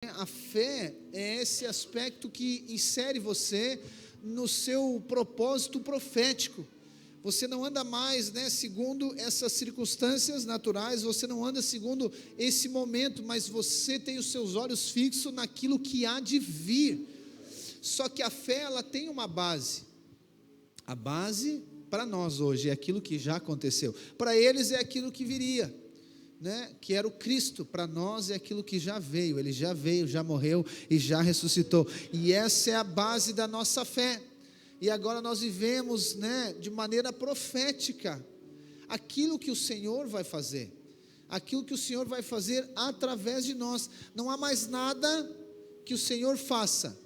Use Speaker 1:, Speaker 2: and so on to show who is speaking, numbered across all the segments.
Speaker 1: A fé é esse aspecto que insere você no seu propósito profético. Você não anda mais, segundo essas circunstâncias naturais, você não anda segundo esse momento, mas você tem os seus olhos fixos naquilo que há de vir. Só que a fé, ela tem uma base. A base para nós hoje é aquilo que já aconteceu. Para eles é aquilo que viria, que era o Cristo. Para nós é aquilo que já veio. Ele já veio, já morreu e já ressuscitou. E essa é a base da nossa fé. E agora nós vivemos, de maneira profética, aquilo que o Senhor vai fazer, aquilo que o Senhor vai fazer através de nós. Não há mais nada que o Senhor faça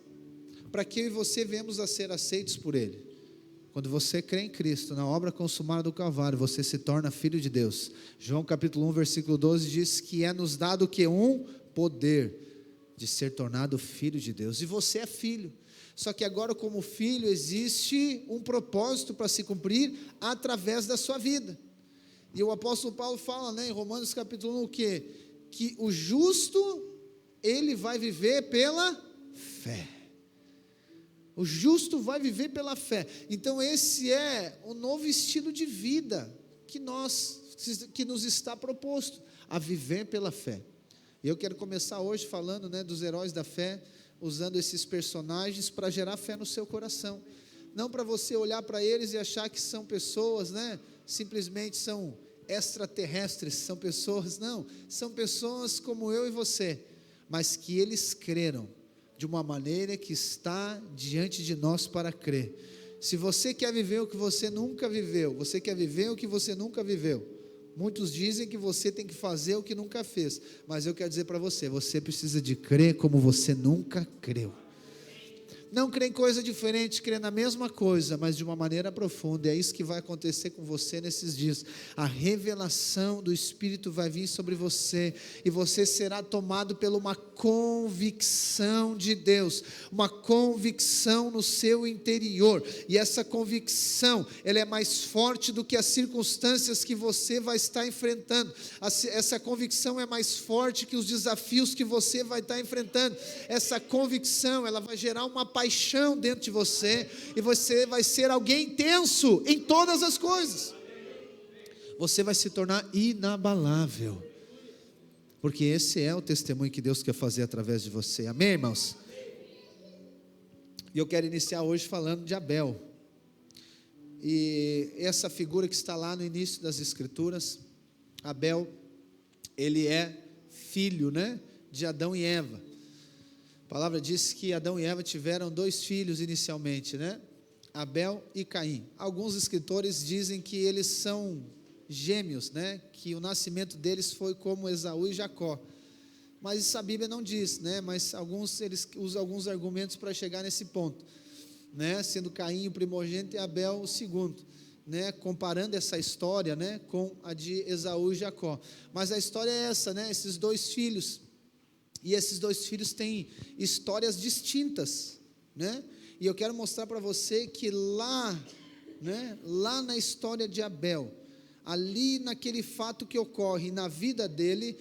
Speaker 1: para que eu e você venhamos a ser aceitos por Ele. Quando você crê em Cristo, na obra consumada do Calvário, você se torna filho de Deus. João capítulo 1, versículo 12 diz que é nos dado que um poder de ser tornado filho de Deus. E você é filho. Só que agora, como filho, existe um propósito para se cumprir através da sua vida. E o apóstolo Paulo fala, em Romanos capítulo 1, o quê? Que o justo, ele vai viver pela fé. O justo vai viver pela fé. Então esse é o novo estilo de vida que nos está proposto, a viver pela fé. E eu quero começar hoje falando, dos heróis da fé, usando esses personagens para gerar fé no seu coração. Não para você olhar para eles e achar que são pessoas, simplesmente são extraterrestres, são pessoas, não, são pessoas como eu e você, mas que eles creram de uma maneira que está diante de nós para crer. Se você quer viver o que você nunca viveu, você quer viver o que você nunca viveu, muitos dizem que você tem que fazer o que nunca fez, mas eu quero dizer para você, você precisa de crer como você nunca creu. Não crê em coisa diferente, crê na mesma coisa, mas de uma maneira profunda. É isso que vai acontecer com você nesses dias. A revelação do Espírito vai vir sobre você, e você será tomado por uma convicção de Deus, uma convicção no seu interior, e essa convicção, ela é mais forte do que as circunstâncias que você vai estar enfrentando. Essa convicção é mais forte que os desafios que você vai estar enfrentando. Essa convicção, ela vai gerar uma paixão dentro de você, e você vai ser alguém intenso em todas as coisas. Você vai se tornar inabalável, porque esse é o testemunho que Deus quer fazer através de você. Amém, irmãos? E eu quero iniciar hoje falando de Abel, e essa figura que está lá no início das Escrituras. Abel, ele é filho, de Adão e Eva. A palavra diz que Adão e Eva tiveram 2 filhos inicialmente, Abel e Caim. Alguns escritores dizem que eles são gêmeos, que o nascimento deles foi como Esaú e Jacó, mas isso a Bíblia não diz, mas eles usam alguns argumentos para chegar nesse ponto, sendo Caim o primogênito e Abel o segundo, comparando essa história, com a de Esaú e Jacó. Mas a história é essa, esses 2 filhos, e esses 2 filhos têm histórias distintas, e eu quero mostrar para você que lá na história de Abel, ali naquele fato que ocorre na vida dele,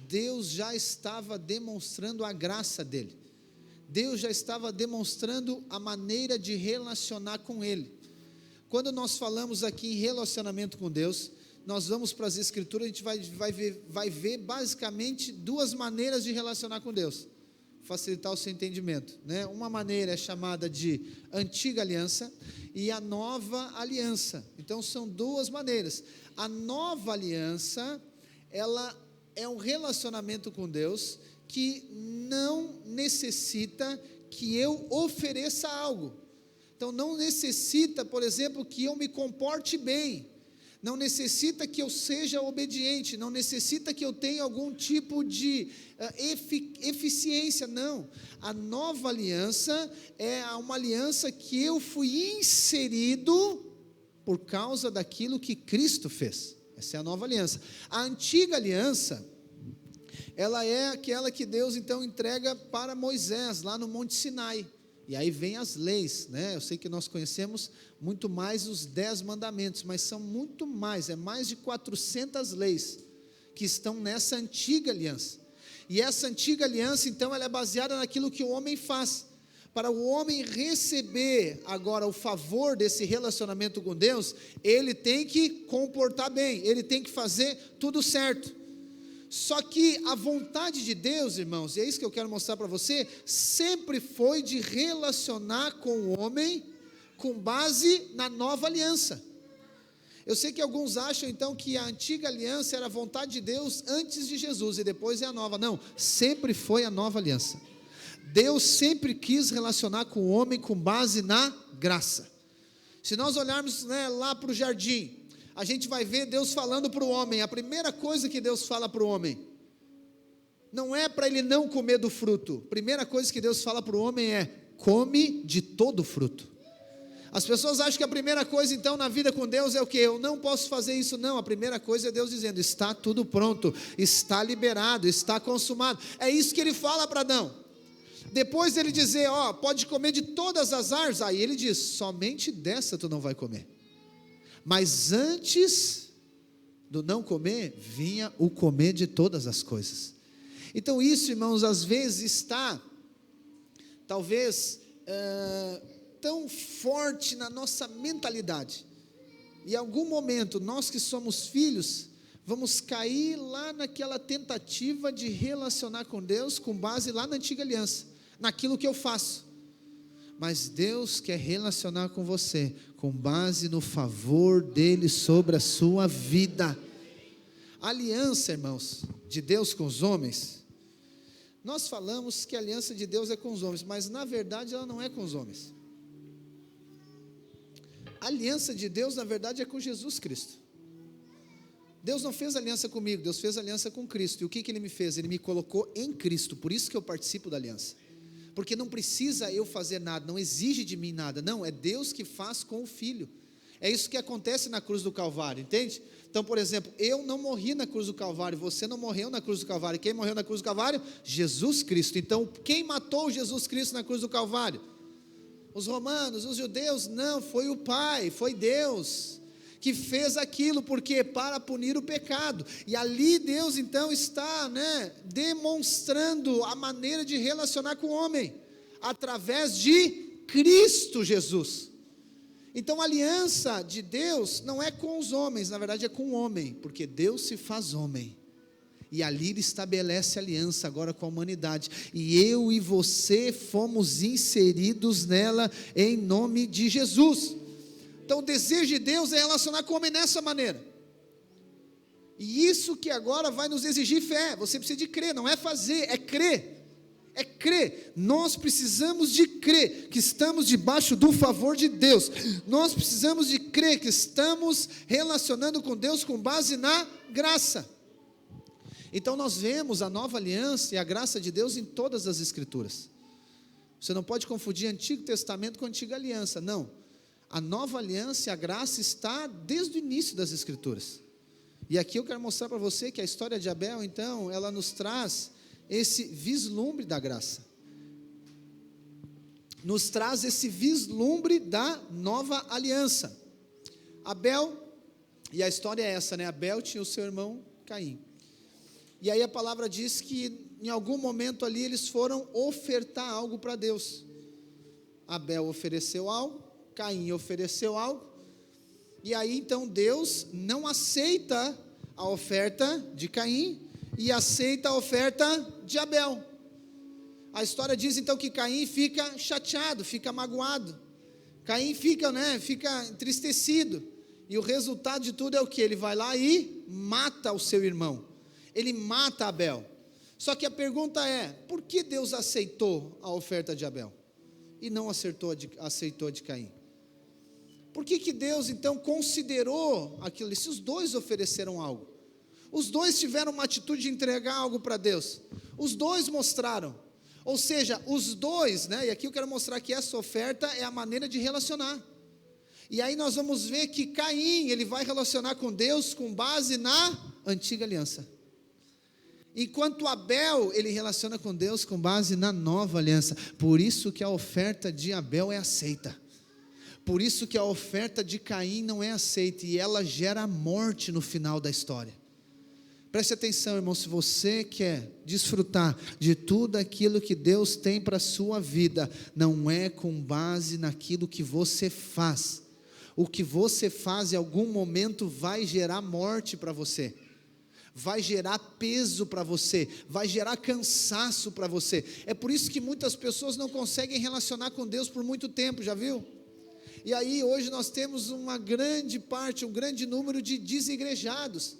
Speaker 1: Deus já estava demonstrando a graça dele, Deus já estava demonstrando a maneira de relacionar com ele. Quando nós falamos aqui em relacionamento com Deus, nós vamos para as Escrituras, a gente vai ver basicamente 2 maneiras de relacionar com Deus, facilitar o seu entendimento, Uma maneira é chamada de antiga aliança, e a nova aliança. Então são 2 maneiras. A nova aliança, ela é um relacionamento com Deus que não necessita que eu ofereça algo. Então não necessita, por exemplo, que eu me comporte bem, não necessita que eu seja obediente, não necessita que eu tenha algum tipo de eficiência, não. A nova aliança é uma aliança que eu fui inserido por causa daquilo que Cristo fez. Essa é a nova aliança. A antiga aliança, ela é aquela que Deus então entrega para Moisés, lá no Monte Sinai. E aí vem as leis, Eu sei que nós conhecemos muito mais os 10 mandamentos, mas são muito mais, é mais de 400 leis que estão nessa antiga aliança. E essa antiga aliança, então, ela é baseada naquilo que o homem faz. Para o homem receber agora o favor desse relacionamento com Deus, ele tem que comportar bem, ele tem que fazer tudo certo. Só que a vontade de Deus, irmãos, e é isso que eu quero mostrar para você, sempre foi de relacionar com o homem com base na nova aliança. Eu sei que alguns acham então que a antiga aliança era a vontade de Deus antes de Jesus e depois é a nova. Não, sempre foi a nova aliança. Deus sempre quis relacionar com o homem com base na graça. Se nós olharmos, lá para o jardim, a gente vai ver Deus falando para o homem. A primeira coisa que Deus fala para o homem, não é para ele não comer do fruto. A primeira coisa que Deus fala para o homem é: come de todo o fruto. As pessoas acham que a primeira coisa então na vida com Deus é o quê? Eu não posso fazer isso. Não, a primeira coisa é Deus dizendo: está tudo pronto, está liberado, está consumado. É isso que ele fala para Adão. Depois ele dizer, pode comer de todas as árvores, aí ele diz: somente dessa tu não vai comer. Mas antes do não comer, vinha o comer de todas as coisas. Então isso, irmãos, às vezes está, talvez, tão forte na nossa mentalidade. E em algum momento, nós que somos filhos, vamos cair lá naquela tentativa de relacionar com Deus com base lá na antiga aliança, naquilo que eu faço. Mas Deus quer relacionar com você com base no favor dele sobre a sua vida. A aliança, irmãos, de Deus com os homens, nós falamos que a aliança de Deus é com os homens, mas na verdade ela não é com os homens. A aliança de Deus na verdade é com Jesus Cristo. Deus não fez aliança comigo, Deus fez aliança com Cristo. E o que ele me fez? Ele me colocou em Cristo, por isso que eu participo da aliança. Porque não precisa eu fazer nada, não exige de mim nada, não, é Deus que faz com o Filho. É isso que acontece na cruz do Calvário, entende? Então, por exemplo, eu não morri na cruz do Calvário, você não morreu na cruz do Calvário. Quem morreu na cruz do Calvário? Jesus Cristo. Então, quem matou Jesus Cristo na cruz do Calvário? Os romanos, os judeus? Não, foi o Pai, foi Deus que fez aquilo, porque para punir o pecado. E ali Deus então está, demonstrando a maneira de relacionar com o homem, através de Cristo Jesus. Então a aliança de Deus não é com os homens, na verdade é com o homem, porque Deus se faz homem, e ali Ele estabelece aliança agora com a humanidade, e eu e você fomos inseridos nela, em nome de Jesus. Então o desejo de Deus é relacionar com o homem dessa maneira, e isso que agora vai nos exigir fé. Você precisa de crer, não é fazer, é crer, nós precisamos de crer que estamos debaixo do favor de Deus, nós precisamos de crer que estamos relacionando com Deus com base na graça. Então nós vemos a nova aliança e a graça de Deus em todas as escrituras. Você não pode confundir Antigo Testamento com a Antiga Aliança, não. A nova aliança e a graça está desde o início das escrituras. E aqui eu quero mostrar para você que a história de Abel, então, ela nos traz esse vislumbre da graça, nos traz esse vislumbre da nova aliança. Abel, e a história é essa, Abel tinha o seu irmão Caim, e aí a palavra diz que em algum momento ali eles foram ofertar algo para Deus. Abel ofereceu algo, Caim ofereceu algo, e aí então Deus não aceita a oferta de Caim, e aceita a oferta de Abel. A história diz então que Caim fica chateado, fica magoado, Caim fica entristecido, e o resultado de tudo é o que? Ele vai lá e mata o seu irmão, ele mata Abel. Só que a pergunta é, por que Deus aceitou a oferta de Abel, e não aceitou a de Caim? Por que Deus então considerou aquilo? Se os dois ofereceram algo, os dois tiveram uma atitude de entregar algo para Deus, os dois mostraram, ou seja, os dois, e aqui eu quero mostrar que essa oferta é a maneira de relacionar. E aí nós vamos ver que Caim, ele vai relacionar com Deus com base na antiga aliança, enquanto Abel, ele relaciona com Deus com base na nova aliança. Por isso que a oferta de Abel é aceita, por isso que a oferta de Caim não é aceita, e ela gera morte no final da história. Preste atenção, irmão, se você quer desfrutar de tudo aquilo que Deus tem para a sua vida, não é com base naquilo que você faz. O que você faz em algum momento vai gerar morte para você, vai gerar peso para você, vai gerar cansaço para você. É por isso que muitas pessoas não conseguem relacionar com Deus por muito tempo, já viu? E aí hoje nós temos uma grande parte, um grande número de desigrejados,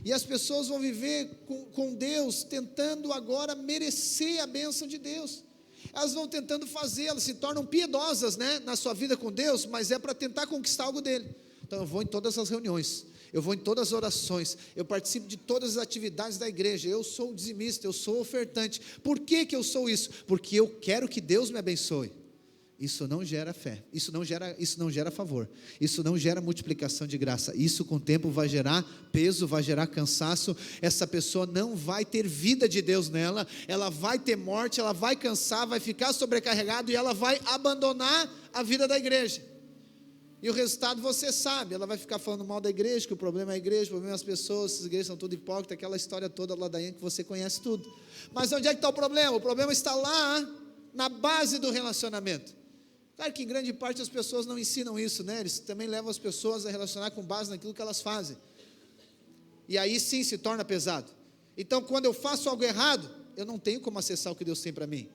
Speaker 1: e as pessoas vão viver com Deus, tentando agora merecer a bênção de Deus. Elas vão tentando fazer, elas se tornam piedosas, né, na sua vida com Deus, mas é para tentar conquistar algo dele. Então eu vou em todas as reuniões, eu vou em todas as orações, eu participo de todas as atividades da igreja, eu sou dizimista, eu sou ofertante. Por que eu sou isso? Porque eu quero que Deus me abençoe. Isso não gera fé, isso não gera favor, isso não gera multiplicação de graça. Isso com o tempo vai gerar peso, vai gerar cansaço. Essa pessoa não vai ter vida de Deus nela, ela vai ter morte, ela vai cansar, vai ficar sobrecarregada e ela vai abandonar a vida da igreja. E o resultado você sabe, ela vai ficar falando mal da igreja, que o problema é a igreja, o problema é as pessoas, essas igrejas são tudo hipócritas, aquela história toda ladainha que você conhece tudo. Mas onde é que está o problema? O problema está lá, na base do relacionamento. Claro que em grande parte as pessoas não ensinam isso, né? Eles também levam as pessoas a relacionar com base naquilo que elas fazem, e aí sim se torna pesado. Então quando eu faço algo errado, eu não tenho como acessar o que Deus tem para mim.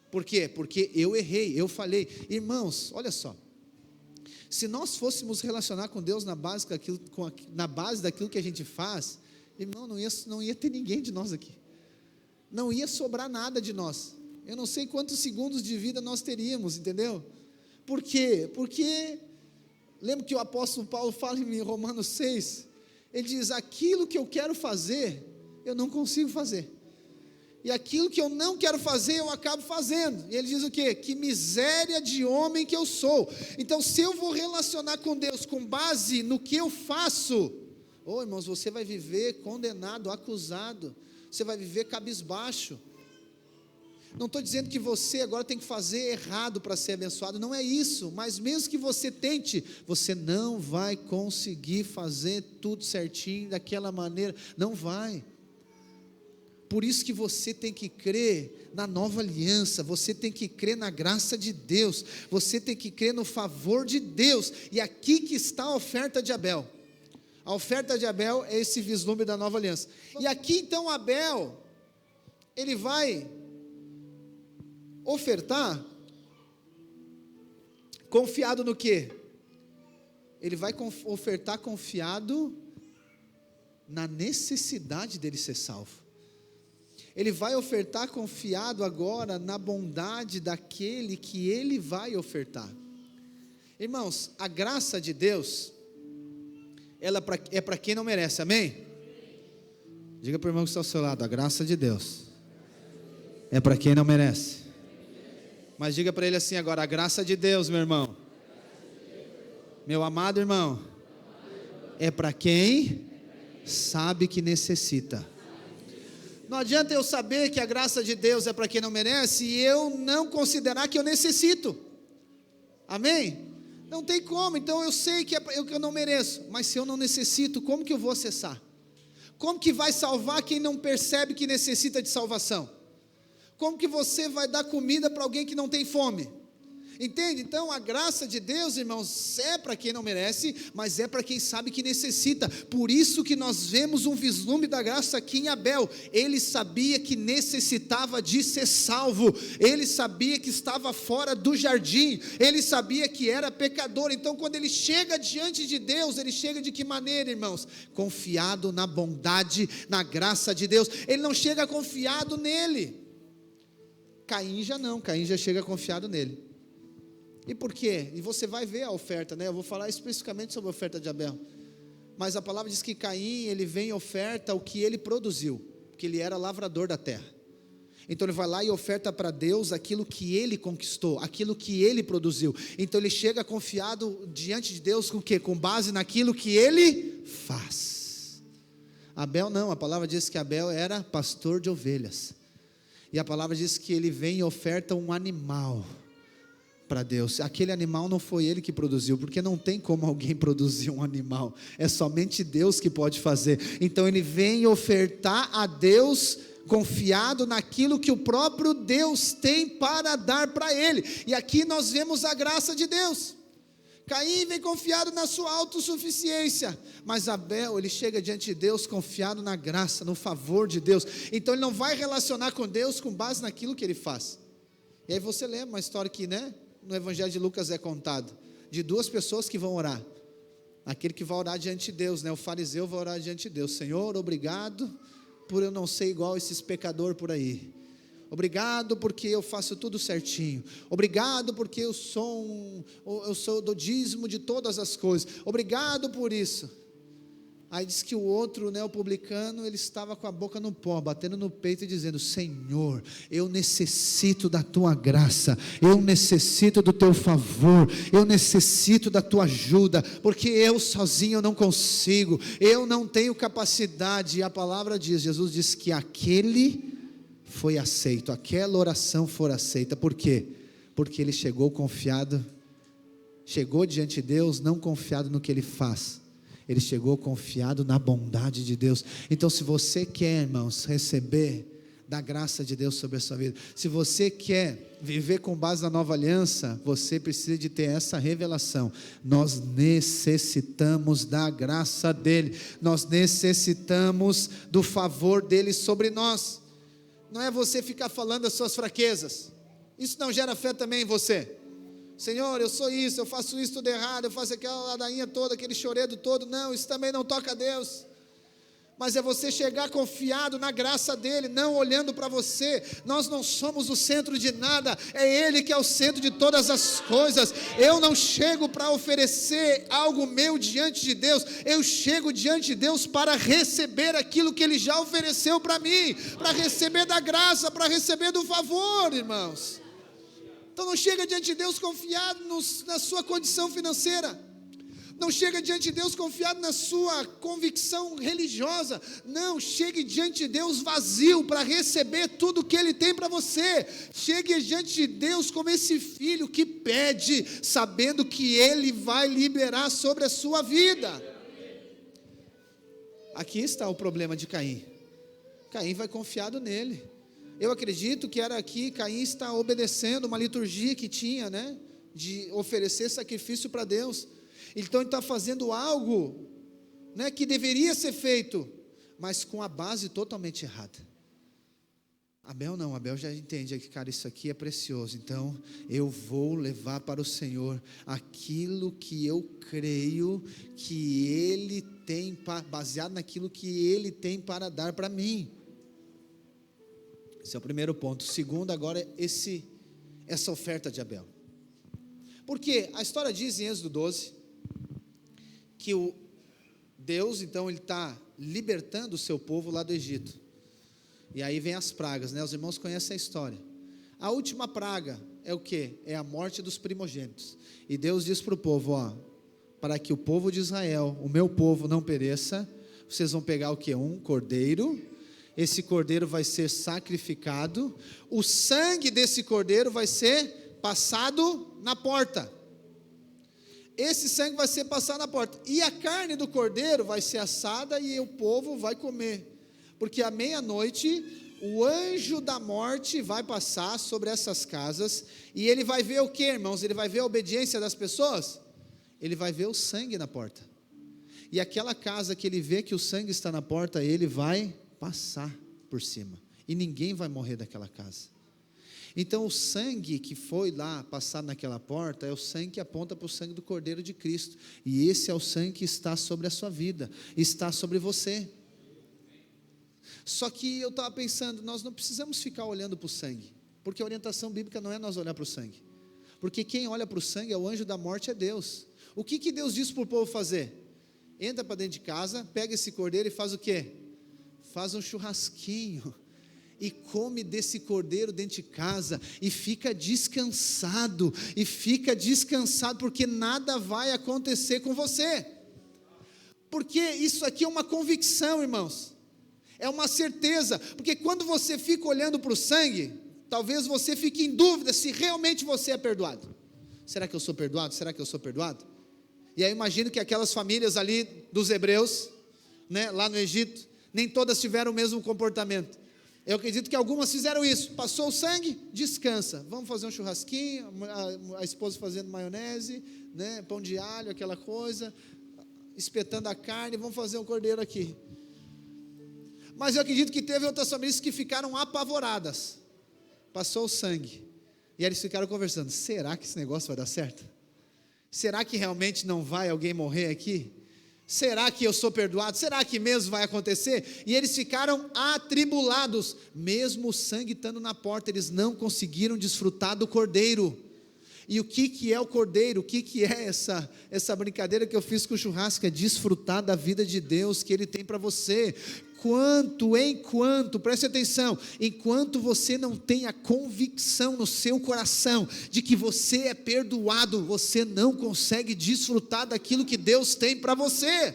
Speaker 1: Por quê? Porque eu errei, eu falhei. Irmãos, olha só, se nós fôssemos relacionar com Deus na base daquilo que a gente faz, irmão, não ia ter ninguém de nós aqui, não ia sobrar nada de nós. Eu não sei quantos segundos de vida nós teríamos, entendeu? Por quê? Porque, lembra que o apóstolo Paulo fala em Romanos 6, ele diz, aquilo que eu quero fazer, eu não consigo fazer, e aquilo que eu não quero fazer, eu acabo fazendo. E ele diz o quê? Que miséria de homem que eu sou. Então se eu vou relacionar com Deus com base no que eu faço, irmãos, você vai viver condenado, acusado, você vai viver cabisbaixo. Não estou dizendo que você agora tem que fazer errado para ser abençoado, não é isso, mas mesmo que você tente, você não vai conseguir fazer tudo certinho, daquela maneira, não vai. Por isso que você tem que crer na nova aliança, você tem que crer na graça de Deus, você tem que crer no favor de Deus, e aqui que está a oferta de Abel. A oferta de Abel é esse vislumbre da nova aliança, e aqui então Abel, ele vai ofertar, confiado no quê? Ele vai ofertar confiado na necessidade dele ser salvo. Ele vai ofertar confiado agora na bondade daquele que ele vai ofertar. Irmãos, a graça de Deus, ela é para quem não merece, amém? Diga para o irmão que está ao seu lado, a graça de Deus é para quem não merece. Mas diga para ele assim agora, a graça de Deus, meu irmão, meu amado irmão, é para quem sabe que necessita. Não adianta eu saber que a graça de Deus é para quem não merece e eu não considerar que eu necessito, amém? Não tem como. Então eu sei que eu não mereço, mas se eu não necessito, como que eu vou acessar? Como que vai salvar quem não percebe que necessita de salvação? Como que você vai dar comida para alguém que não tem fome? Entende? Então a graça de Deus, irmãos, é para quem não merece, mas é para quem sabe que necessita. Por isso que nós vemos um vislumbre da graça aqui em Abel. Ele sabia que necessitava de ser salvo, ele sabia que estava fora do jardim, ele sabia que era pecador. Então quando ele chega diante de Deus, ele chega de que maneira, irmãos? Confiado na bondade, na graça de Deus. Ele não chega confiado nele. Caim já chega confiado nele. E por quê? E você vai ver a oferta, né? Eu vou falar especificamente sobre a oferta de Abel, mas a palavra diz que Caim, ele vem e oferta o que ele produziu, porque ele era lavrador da terra. Então ele vai lá e oferta para Deus aquilo que ele conquistou, aquilo que ele produziu. Então ele chega confiado diante de Deus com o quê? Com base naquilo que ele faz. Abel não, a palavra diz que Abel era pastor de ovelhas, e a palavra diz que ele vem e oferta um animal para Deus. Aquele animal não foi ele que produziu, porque não tem como alguém produzir um animal, é somente Deus que pode fazer. Então ele vem ofertar a Deus, confiado naquilo que o próprio Deus tem para dar para ele. E aqui nós vemos a graça de Deus. Caim vem confiado na sua autossuficiência, mas Abel, ele chega diante de Deus confiado na graça, no favor de Deus. Então ele não vai relacionar com Deus com base naquilo que ele faz. E aí você lembra uma história que, no Evangelho de Lucas é contado, de duas pessoas que vão orar. Aquele que vai orar diante de Deus, o fariseu vai orar diante de Deus: Senhor, obrigado por eu não ser igual a esses pecadores por aí. Obrigado porque eu faço tudo certinho. Obrigado porque eu sou do dízimo de todas as coisas. Obrigado por isso. Aí diz que o outro, o publicano, ele estava com a boca no pó, batendo no peito e dizendo: Senhor, eu necessito da tua graça, eu necessito do teu favor, eu necessito da tua ajuda, porque eu sozinho não consigo, eu não tenho capacidade. E a palavra diz, Jesus diz que aquele foi aceito, aquela oração foi aceita. Por quê? Porque ele chegou confiado, chegou diante de Deus não confiado no que ele faz, ele chegou confiado na bondade de Deus. Então se você quer, irmãos, receber da graça de Deus sobre a sua vida, se você quer viver com base na nova aliança, você precisa de ter essa revelação: nós necessitamos da graça dele, nós necessitamos do favor dele sobre nós. Não é você ficar falando das suas fraquezas, isso não gera fé também em você. Senhor, eu sou isso, eu faço isso tudo errado, eu faço aquela ladainha toda, aquele choredo todo. Não, isso também não toca a Deus. Mas é você chegar confiado na graça dele, não olhando para você. Nós não somos o centro de nada, é ele que é o centro de todas as coisas. Eu não chego para oferecer algo meu diante de Deus, eu chego diante de Deus para receber aquilo que ele já ofereceu para mim, para receber da graça, para receber do favor, irmãos. Então não chega diante de Deus confiado na sua condição financeira, não chega diante de Deus confiado na sua convicção religiosa, não, chegue diante de Deus vazio para receber tudo que ele tem para você. Chegue diante de Deus como esse filho que pede, sabendo que ele vai liberar sobre a sua vida. Aqui está o problema de Caim. Caim vai confiado nele. Eu acredito que era aqui, Caim está obedecendo uma liturgia que tinha, de oferecer sacrifício para Deus. Então ele está fazendo algo, que deveria ser feito, mas com a base totalmente errada. Abel não, Abel já entende que, cara, isso aqui é precioso, então eu vou levar para o Senhor aquilo que eu creio que ele tem, baseado naquilo que ele tem para dar para mim. Esse é o primeiro ponto. O segundo agora é essa oferta de Abel. Porque a história diz em Êxodo 12, que o Deus, então, ele está libertando o seu povo lá do Egito. E aí vem as pragas, os irmãos conhecem a história. A última praga é o quê? É a morte dos primogênitos. E Deus diz para o povo, para que o povo de Israel, o meu povo, não pereça, vocês vão pegar o quê? Um cordeiro. Esse cordeiro vai ser sacrificado, o sangue desse cordeiro vai ser passado na porta. Esse sangue vai ser passado na porta, e a carne do cordeiro vai ser assada e o povo vai comer, porque à meia-noite o anjo da morte vai passar sobre essas casas, e ele vai ver o que, irmãos? Ele vai ver a obediência das pessoas? Ele vai ver o sangue na porta, e aquela casa que ele vê que o sangue está na porta, ele vai passar por cima, e ninguém vai morrer daquela casa. Então o sangue que foi lá passado naquela porta, é o sangue que aponta para o sangue do Cordeiro de Cristo, e esse é o sangue que está sobre a sua vida, está sobre você. Só que eu estava pensando, nós não precisamos ficar olhando para o sangue, porque a orientação bíblica não é nós olhar para o sangue, porque quem olha para o sangue é o anjo da morte, é Deus. O que Deus disse para o povo fazer? Entra para dentro de casa, pega esse cordeiro e faz o quê? Faz um churrasquinho, e come desse cordeiro dentro de casa, e fica descansado, porque nada vai acontecer com você, porque isso aqui é uma convicção, irmãos, é uma certeza, porque quando você fica olhando para o sangue, talvez você fique em dúvida se realmente você é perdoado. Será que eu sou perdoado? Será que eu sou perdoado? E aí eu imagino que aquelas famílias ali dos hebreus, né, lá no Egito, nem todas tiveram o mesmo comportamento. Eu acredito que algumas fizeram isso. Passou o sangue, descansa. Vamos fazer um churrasquinho, a esposa fazendo maionese, né, pão de alho, aquela coisa, espetando a carne, vamos fazer um cordeiro aqui. Mas eu acredito que teve outras famílias que ficaram apavoradas. Passou o sangue. E eles ficaram conversando, será que esse negócio vai dar certo? Será que realmente não vai alguém morrer aqui? Será que eu sou perdoado? Será que mesmo vai acontecer? E eles ficaram atribulados, mesmo o sangue estando na porta, eles não conseguiram desfrutar do cordeiro. E o que é o cordeiro? O que é essa brincadeira que eu fiz com o churrasco? É desfrutar da vida de Deus que Ele tem para você. Preste atenção, enquanto você não tem a convicção no seu coração de que você é perdoado, você não consegue desfrutar daquilo que Deus tem para você.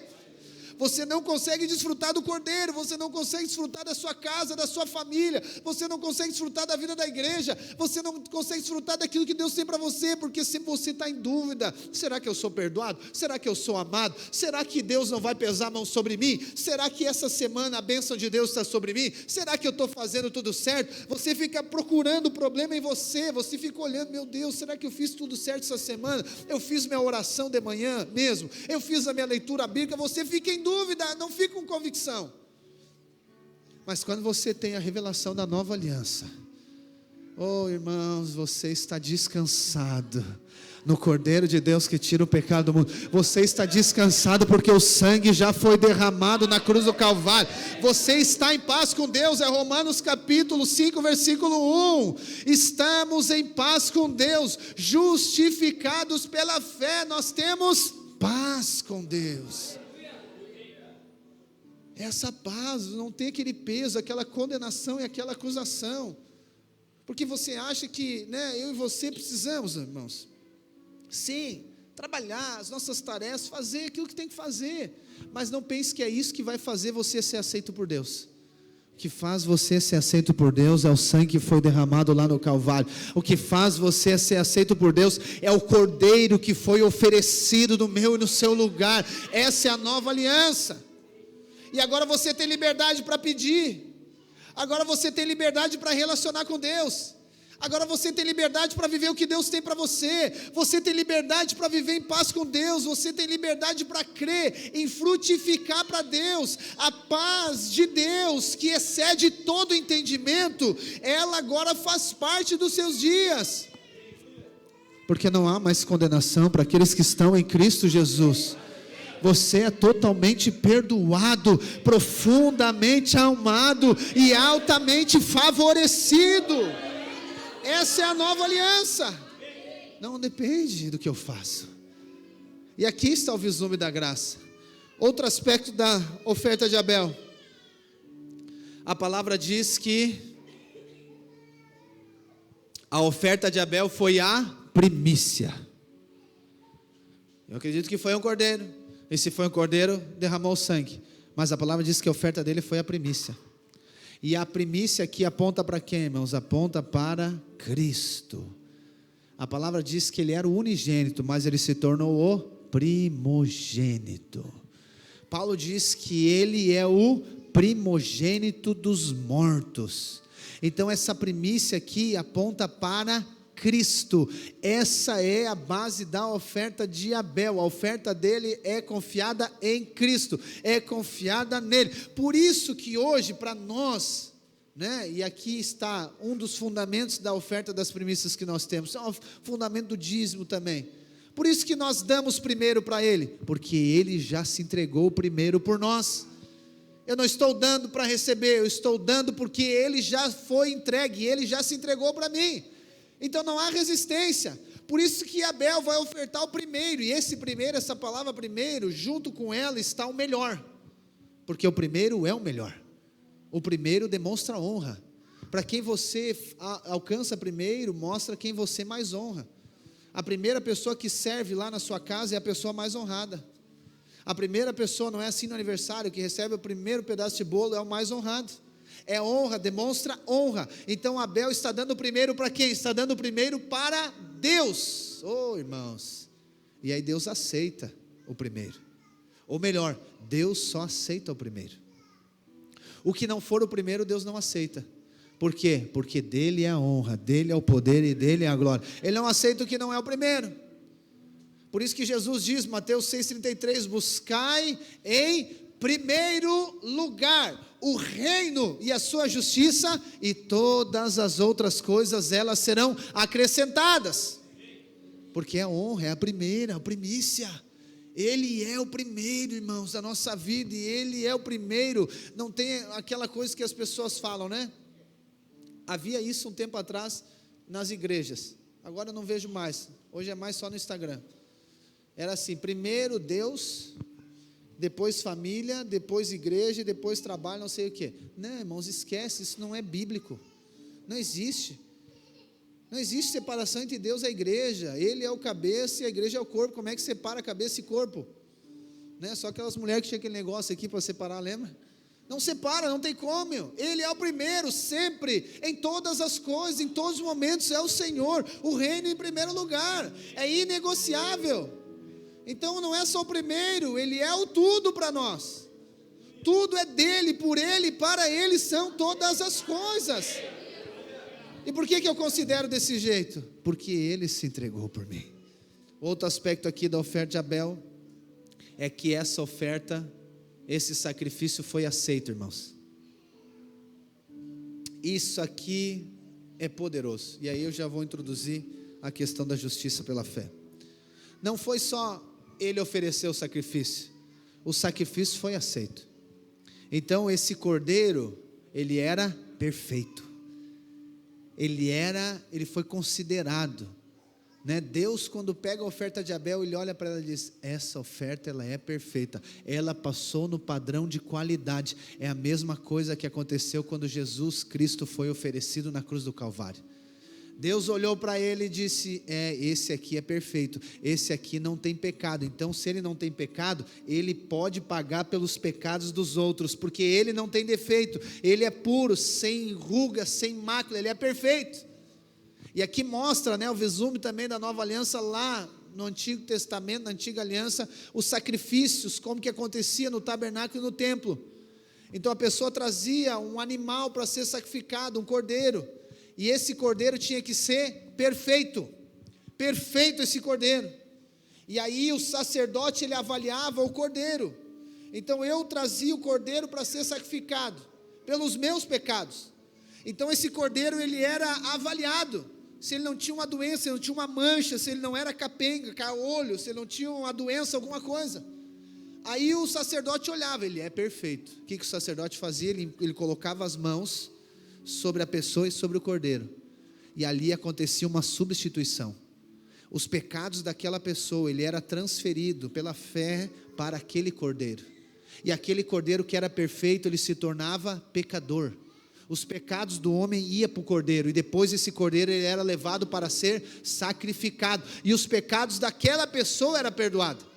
Speaker 1: Você não consegue desfrutar do cordeiro, você não consegue desfrutar da sua casa, da sua família, você não consegue desfrutar da vida da igreja, você não consegue desfrutar daquilo que Deus tem para você, porque se você está em dúvida, será que eu sou perdoado? Será que eu sou amado? Será que Deus não vai pesar a mão sobre mim? Será que essa semana a bênção de Deus está sobre mim? Será que eu estou fazendo tudo certo? Você fica procurando o problema em você fica olhando, meu Deus, será que eu fiz tudo certo essa semana? Eu fiz minha oração de manhã mesmo? Eu fiz a minha leitura bíblica? Você fica em dúvida, não fica com convicção. Mas quando você tem a revelação da nova aliança, oh irmãos, você está descansado no Cordeiro de Deus que tira o pecado do mundo. Você está descansado porque o sangue já foi derramado na cruz do Calvário. Você está em paz com Deus. É Romanos capítulo 5 versículo 1. Estamos em paz com Deus, justificados pela fé. Nós temos paz com Deus. Essa paz, não tem aquele peso, aquela condenação e aquela acusação. Porque você acha que, né, eu e você precisamos, irmãos, sim, trabalhar as nossas tarefas, fazer aquilo que tem que fazer, mas não pense que é isso que vai fazer você ser aceito por Deus. O que faz você ser aceito por Deus é o sangue que foi derramado lá no Calvário. O que faz você ser aceito por Deus é o cordeiro que foi oferecido no meu e no seu lugar. Essa é a nova aliança. E agora você tem liberdade para pedir. Agora você tem liberdade para relacionar com Deus. Agora você tem liberdade para viver o que Deus tem para você. Você tem liberdade para viver em paz com Deus. Você tem liberdade para crer, em frutificar para Deus. A paz de Deus, que excede todo entendimento, ela agora faz parte dos seus dias. Porque não há mais condenação para aqueles que estão em Cristo Jesus. Você é totalmente perdoado, profundamente amado e altamente favorecido. Essa é a nova aliança. Não depende do que eu faço. E aqui está o vislumbre da graça. Outro aspecto da oferta de Abel. A palavra diz que a oferta de Abel foi a primícia. Eu acredito que foi um cordeiro. E se foi um cordeiro, derramou o sangue. Mas a palavra diz que a oferta dele foi a primícia. E a primícia aqui aponta para quem, irmãos? Aponta para Cristo. A palavra diz que ele era o unigênito, mas ele se tornou o primogênito. Paulo diz que ele é o primogênito dos mortos. Então essa primícia aqui aponta para Cristo. Essa é a base da oferta de Abel. A oferta dele é confiada em Cristo, é confiada nele. Por isso que hoje para nós, né, e aqui está um dos fundamentos da oferta das primícias que nós temos, é o fundamento do dízimo também. Por isso que nós damos primeiro para ele, porque ele já se entregou primeiro por nós. Eu não estou dando para receber, eu estou dando porque ele já foi entregue, ele já se entregou para mim. Então não há resistência. Por isso que Abel vai ofertar o primeiro. E esse primeiro, essa palavra primeiro, junto com ela está o melhor. Porque o primeiro é o melhor. O primeiro demonstra honra. Para quem você alcança primeiro, mostra quem você mais honra. A primeira pessoa que serve lá na sua casa é a pessoa mais honrada. A primeira pessoa, não é assim no aniversário, que recebe o primeiro pedaço de bolo, é o mais honrado. É honra, demonstra honra. Então Abel está dando primeiro para quem? Está dando primeiro para Deus. Oh, irmãos. E aí Deus aceita o primeiro. Ou melhor, Deus só aceita o primeiro. O que não for o primeiro, Deus não aceita. Por quê? Porque dele é a honra, dele é o poder e dele é a glória. Ele não aceita o que não é o primeiro. Por isso que Jesus diz, Mateus 6,33, buscai em primeiro lugar o reino e a sua justiça, e todas as outras coisas elas serão acrescentadas. Porque a honra é a primeira, a primícia. Ele é o primeiro, irmãos, da nossa vida, e Ele é o primeiro. Não tem aquela coisa que as pessoas falam, né? Havia isso um tempo atrás nas igrejas, agora eu não vejo mais, hoje é mais só no Instagram. Era assim, primeiro Deus, depois família, depois igreja, depois trabalho, não sei o que. Não, irmãos, esquece, isso não é bíblico. Não existe separação entre Deus e a igreja. Ele é o cabeça e a igreja é o corpo. Como é que separa cabeça e corpo? Né? Só aquelas mulheres que tinham aquele negócio aqui para separar, lembra? Não separa, não tem como. Ele é o primeiro, sempre, em todas as coisas, em todos os momentos é o Senhor, o reino em primeiro lugar, é inegociável. Então não é só o primeiro, Ele é o tudo para nós. Tudo é dele, por Ele, para Ele são todas as coisas. E por que eu considero desse jeito? Porque Ele se entregou por mim. Outro aspecto aqui da oferta de Abel é que essa oferta, esse sacrifício foi aceito, irmãos. Isso aqui é poderoso. E aí eu já vou introduzir a questão da justiça pela fé. Não foi só ele oferecer o sacrifício foi aceito. Então esse cordeiro, ele era perfeito. Ele foi considerado, né? Deus, quando pega a oferta de Abel, Ele olha para ela e diz, essa oferta ela é perfeita, ela passou no padrão de qualidade. É a mesma coisa que aconteceu quando Jesus Cristo foi oferecido na cruz do Calvário. Deus olhou para ele e disse, esse aqui é perfeito, esse aqui não tem pecado. Então se ele não tem pecado, ele pode pagar pelos pecados dos outros, porque ele não tem defeito, ele é puro, sem ruga, sem mácula, ele é perfeito. E aqui mostra, né, o vislumbre também da nova aliança lá no Antigo Testamento, na Antiga Aliança, os sacrifícios, como que acontecia no tabernáculo e no templo. Então a pessoa trazia um animal para ser sacrificado, um cordeiro, e esse cordeiro tinha que ser perfeito esse cordeiro. E aí o sacerdote, ele avaliava o cordeiro. Então eu trazia o cordeiro para ser sacrificado pelos meus pecados. Então esse cordeiro, ele era avaliado, se ele não tinha uma doença, se ele não tinha uma mancha, se ele não era capenga, caolho, se ele não tinha uma doença, alguma coisa. Aí o sacerdote olhava, ele é perfeito. O que o sacerdote fazia? Ele colocava as mãos sobre a pessoa e sobre o cordeiro, e ali acontecia uma substituição. Os pecados daquela pessoa, ele era transferido pela fé para aquele cordeiro, e aquele cordeiro que era perfeito, ele se tornava pecador. Os pecados do homem iam para o cordeiro, e depois esse cordeiro, ele era levado para ser sacrificado, e os pecados daquela pessoa eram perdoados.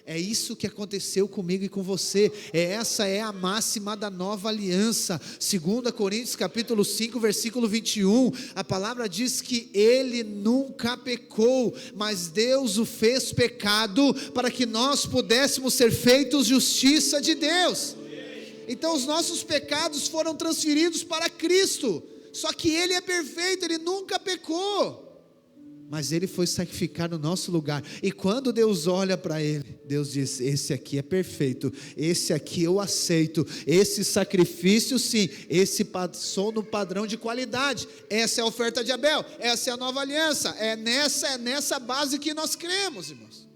Speaker 1: É isso que aconteceu comigo e com você. Essa é a máxima da nova aliança. 2 Coríntios capítulo 5, versículo 21. A palavra diz que ele nunca pecou, mas Deus o fez pecado para que nós pudéssemos ser feitos justiça de Deus. Então os nossos pecados foram transferidos para Cristo. Só que Ele é perfeito, Ele nunca pecou, mas Ele foi sacrificar no nosso lugar. E quando Deus olha para Ele, Deus diz, esse aqui é perfeito, esse aqui eu aceito, esse sacrifício sim, esse passou no padrão de qualidade. Essa é a oferta de Abel, essa é a nova aliança, é nessa base que nós cremos, irmãos.